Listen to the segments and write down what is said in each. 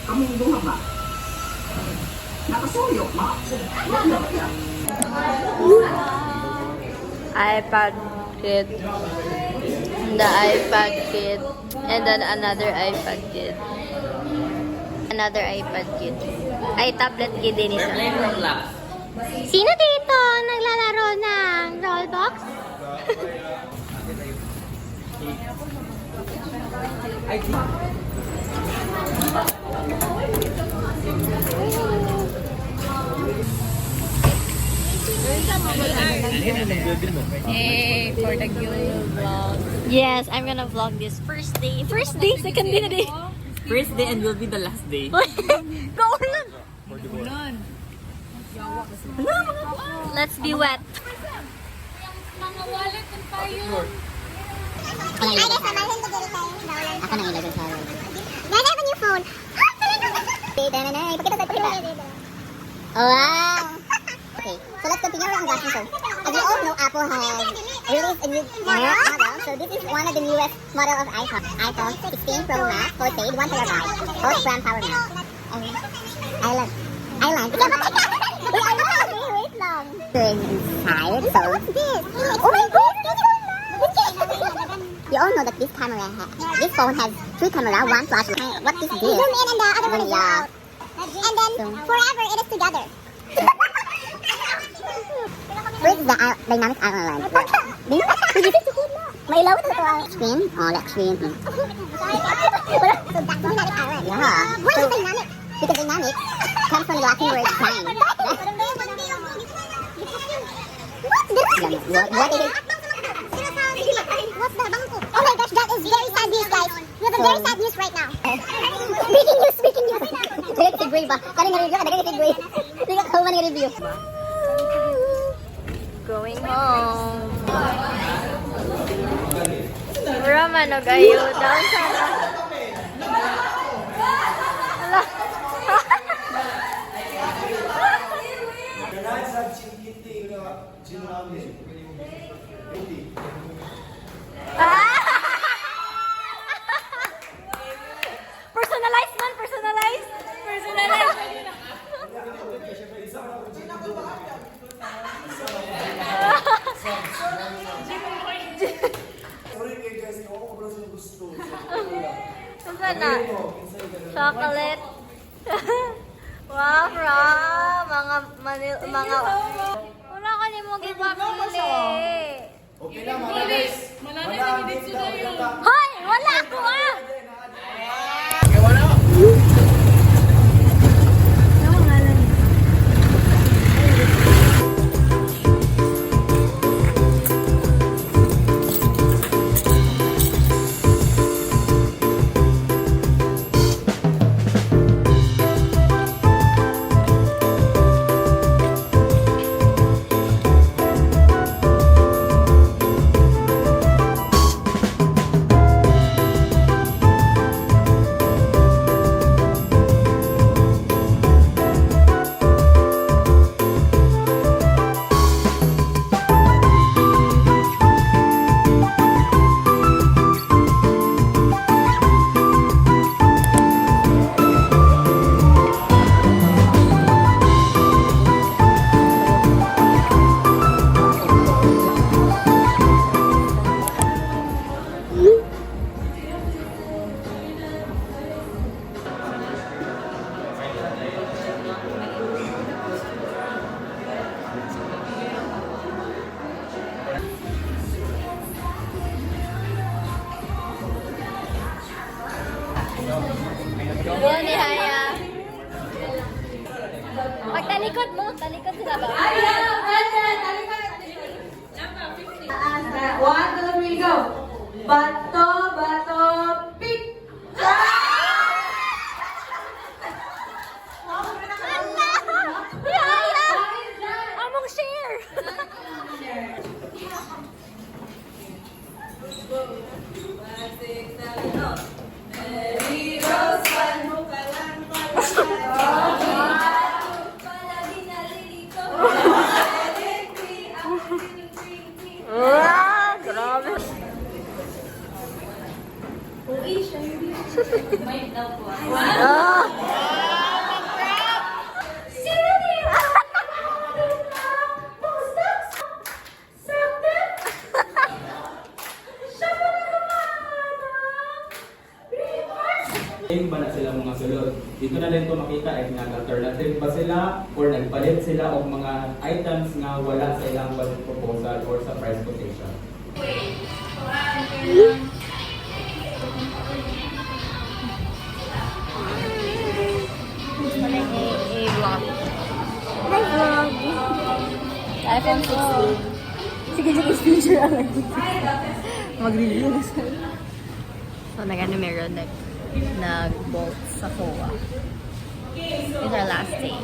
Kamong duha ba? Nakasuyok ma? Wala kaya. iPad kit. The iPad kit. And then another iPad kit. Another iPad kit. Ay, tablet kit din isa. Sino dito naglalaro ng Roblox? Hey, for the vlog. Yes, I'm gonna vlog this first day, second day na day. First day and will be the last day. Kaulan! Let's be wet. Mga wallet and tayo. Ay, guys, samahin ko dito tayo. Ako nang ilagay sa akin. Guys, I have a new phone. Pakita sa ito. Wow! Okay, so let's continue our unboxing. So, as you all know, Apple has released a new model. So this is one of the newest model of iPhone. iPhone 16 Pro Max, postpaid, 1 terabyte, both RAM power max. Island. Wait long. Inside. So, what's this? Oh my God! You all know that this phone has 3 camera, 1 flash. What is this? Zoom in and the other one is out. And then forever it is together. Where's the dynamic island lamp? May ilaw ito ito. Screen? Oh, like screen. So that's dynamic island. Yeah. Why is dynamic? Because dynamic comes from the Latin word shine. What is it? What's the bangko? Oh my gosh, that is very sad news, guys. We have a very sad news right now. Speaking news. Dali kasi grave ba? Kani nga review, dali kasi grave. Hindi ka kauman nga review. Going home. Mura manog ayo down sana. Hala. Personalize man, personalize. Sana chocolate. Wow, mga wala ka ni mo gipapili. Okay na mga guys. Hoy, wala ako ah. Go ni Haya. Pagtalikod mo, talikod sila ba? One, two, three, go. Bato, pick. Haya! Among share! Mary Rose, mo ka lang. Yung ba na sila mga sulod? Dito na din ito makita if nag-alternative ba sila or nagpalit sila o mga items nga wala sa ilang budget proposal or sa price quotation. vlog. Hi vlog! iPhone 16. Sige, picture lang. Mag-review na siya. So, nag-ano meron, nag-bolt sa COA. It's our last day.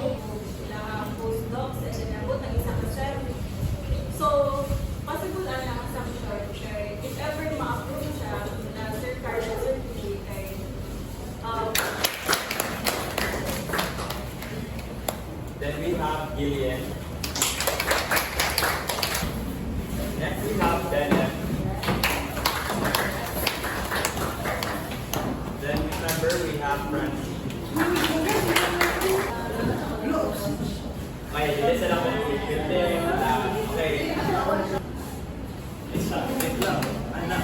So, possible na lang sa share. If ever ma-approve siya na Sir Carlos certificate kay Then we have Gillian. Next we have Bennett. Then remember we have Francie. Okay, dili sila kung building. Okay. Isa, wait lang. Anak.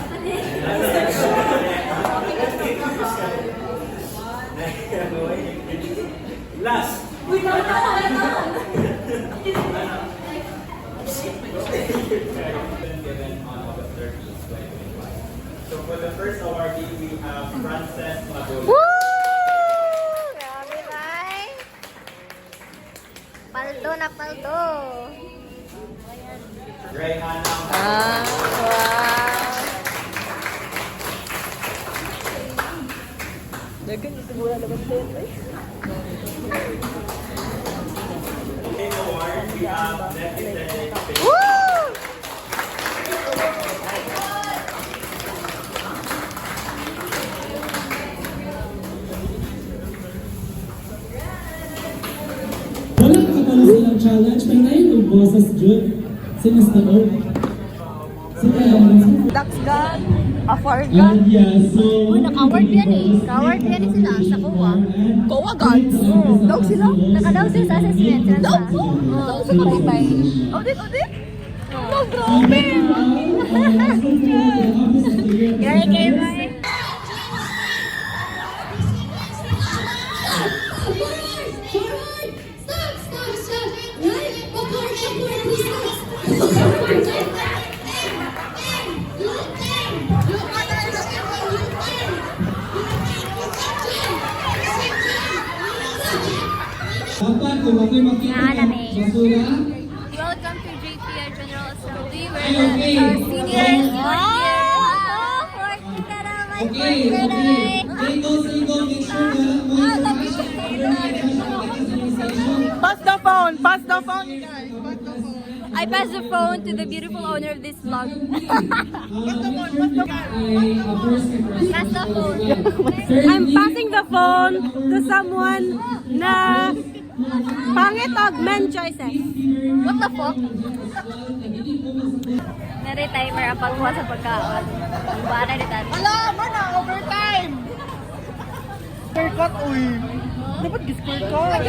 Last. Given on August 13th, 2025. So for the first awardee, we have Frances Magul. Grabe, bay! Paldo na paldo! Rayhana. Wow! In award, we have Becky Tene. Woo! Wala ka pala silang challenge. May ngayon yung boses, Jud. Sinastaog. Sila Daxgan, afford And yeah, so... Uy, naka-award yan eh. Naka-award yan eh sila sa COA. COA guards? Dog sila? Nakadaw sila sa assessment. Dog? Dog sa kapitay. Audit, audit? Oh, grabe! Gary, kayo ba? Dapat kung ako'y makita ng basura, Welcome to JPI General Assembly. ay okay. Okay, okay. Ito sa ikaw, make sure na mo yung Pass the phone! Pass the phone, you guys! I pass the phone to the beautiful owner of this vlog. Pass the phone. I'm passing the phone to someone na pangit og men choices. What the fuck? Nare-timer ang pagkuha sa pagkaon. Buwan na rin. Wala, man na, overtime! Square uy! Dapat gi-square cut.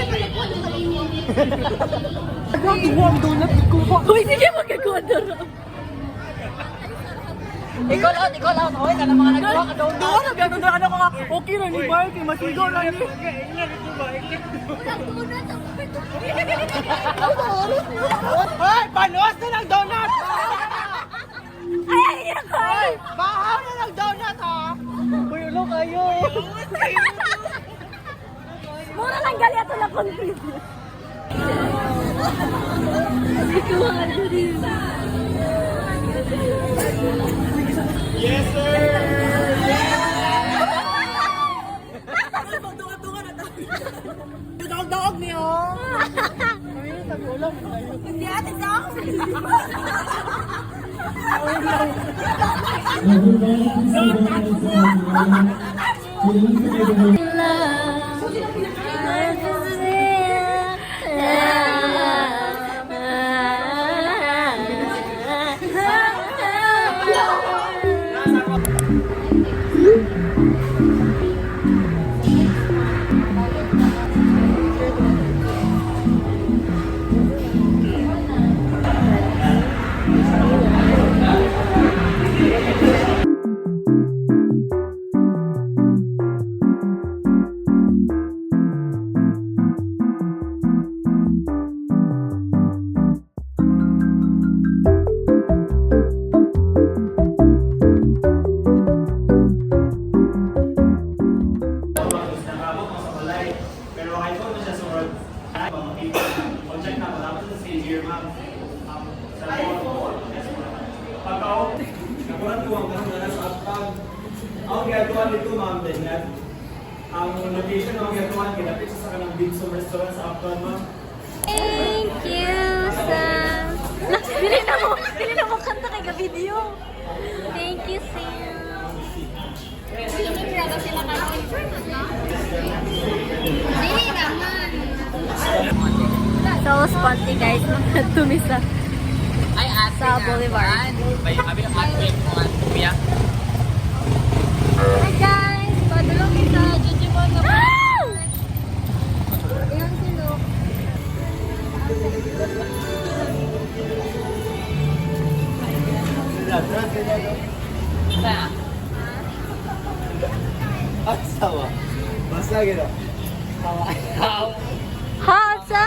Nagawa ang donut ko. Uy, sige magkakuha na rin. Ikaw lang. Oy, ka na mga nagawa ka donut. Doon, nagagandaan ako nga. Okay na ni Mark, masigaw na ni. Hoy, panos na ng donut! Ay, ay, ay! Bahaw na ng donut, ha? Uy, ulo kayo. Mura lang gali ato na contribute. Yes, sir! Daog niyo. Ay, sabi ulo. Hindi ate sa ako. 1 dito, ma'am, din yan. Ang location ng mga gatuan, kinapit sa kanang Bimsum Restaurant sa Uptown, ma'am. Thank you, Sam. Dili na mo kanta kay ga-video. Thank you, Sam. Dili naman. So, sponty guys. Tumi sa Boulevard. Hi guys! Padulong kita. Jujubon na po. Ayan si Luke. Ha, sa?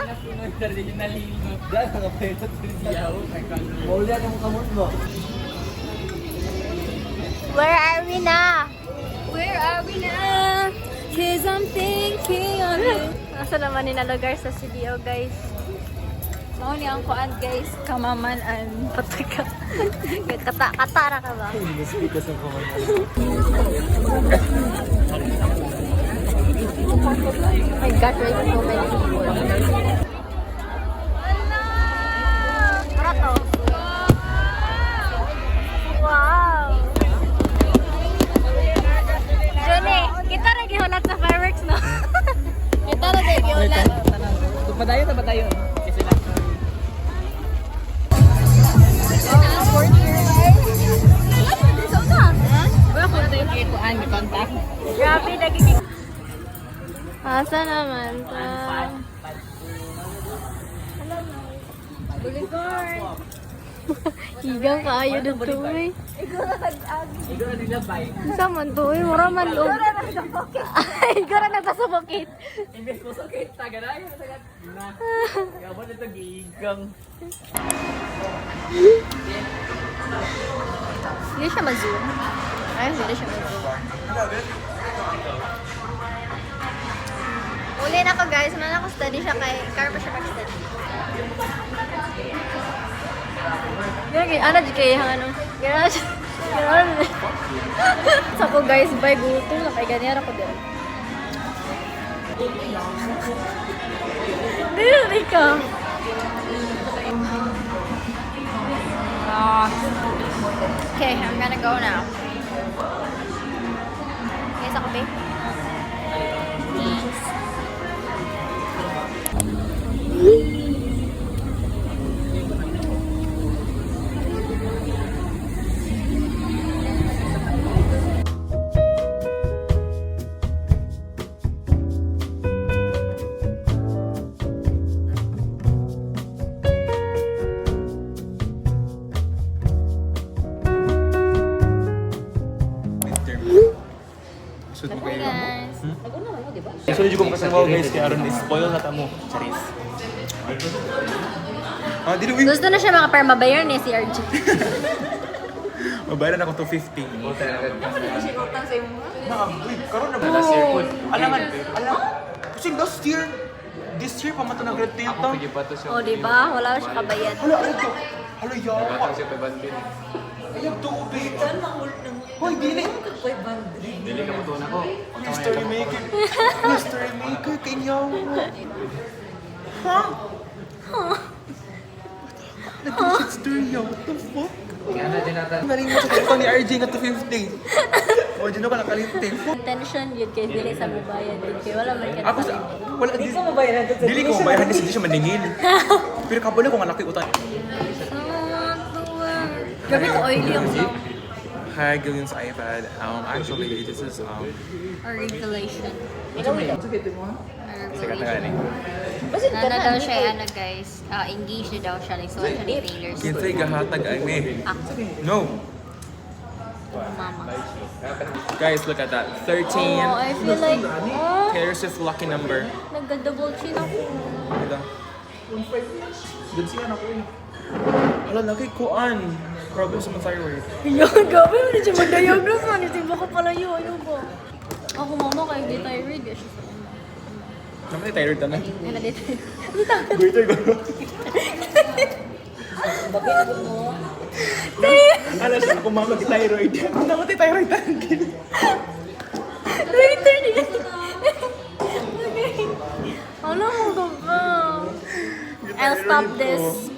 Where are we na? Where are we na? 'Cause I'm thinking of you. Asa naman ni na lugar sa CDO, guys? Mao ni ang kuan, guys. Kamaman-an. Pataka. Katara ka ba? Oh my God, right? So many people. Para to. Wow! Johnny, kita na gihulat sa fireworks, no? Kita na gihulat. Padayon na padayon. Grabe, nagiging... Asa naman to? Bulikor! Higang kaayo na to eh. Isa man to eh, mura man to. Igora na ta sa bukit. Imbes mo sa kita, gano'n? Gabon ito gigang. Hindi siya ma-zoom. Ay, hindi siya ma-zoom. Uli na ko guys, man ako study siya kay Car pa siya mag-study. Ano di kayo ano? Gano'n. Sa ko guys, by guto na kay ganyan ako din. Dili ka. Okay, I'm gonna go now. Yes, ako babe. Thanks. Hi guys. So, hindi ko makasama guys, kaya aron spoil na tamo. Charis. Ah, dili uy. Gusto na siya mga permabayer ni si RG. Mabayaran ako 250. Hindi siya utang sa imo. Uy, karon na ba last year po? Alam, kasi this year pa man to nag-retail to. Oh, di ba? Wala siya kabayad. Hala, ano to? Hala, yawa. Ayag to, babe. Hoy, dili. Dili ka mo na ko. Mystery maker. Mystery maker, kanyaw. Ha? Nag-shit story yaw. What the fuck? Maring mo sa telephone ni RJ nga 250. O, dyan ako nakalinte. Tension yun kay dili sa mabayad. Kaya wala man ka. Ako sa... Wala, dili ko mabayaran. Dili ko mabayaran kasi hindi siya maningil. Pero kabalo ko nga laki utan. Grabe ko oily ang sound. Hi, Gillian's iPad. Actually, this is Or regulation. Sikat na gani. Ano daw siya, ano guys, engaged na daw siya. Like, so, siya ni Taylor Swift. Kinsay gahatag ani. Ako, No. mama. Guys, look at that. 13. Oh, I feel like, Taylor Swift's lucky number. nagda-double chin ako. Ito. Good siya na ko eh. Hala, laki kuan. Problem sa mga thyroid. Yan, gabi mo na siya mag-diagnose man. Isimba ko pala yun. Ano ba? Ako mama kay di thyroid. Siya sa mama. Naman yung thyroid na na. Yan na di thyroid. Goiter ko. Alam siya ako mama di thyroid. Naman di thyroid tangkin. Later din. Okay. Ano mo ba? I'll stop this.